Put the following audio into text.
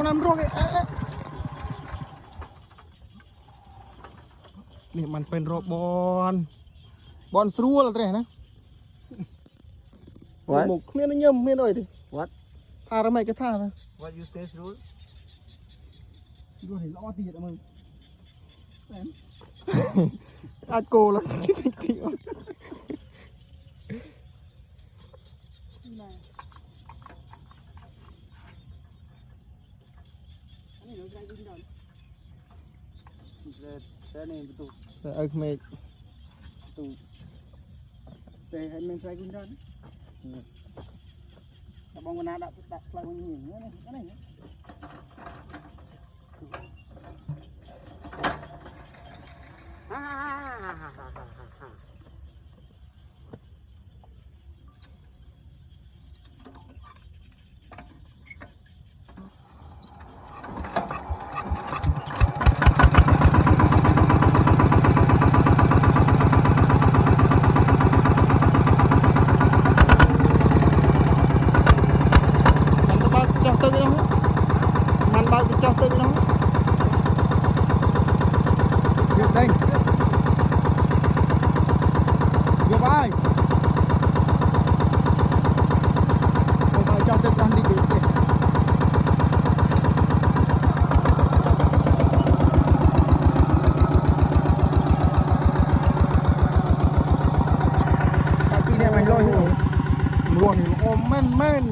con em rongนี่มันเป็นโรบอลสรูอะไรตัวนี้นะหมกเมียนเยี่ยมเมียนด้วยดิ What ท่าทำไมก็ท่านะ What you say rule ดูเห็นล้อตีดมึงอาโกแล้วตีSaya ni betul. Saya make Betul. Saya main saya guna. Abang mana ada tak lagu ni? Mana ni? Ha. Man bao cái cho tương nó việc đây vô vai không phải cho tương con đi được kìa tại khi này mày lôi luôn thì ôm men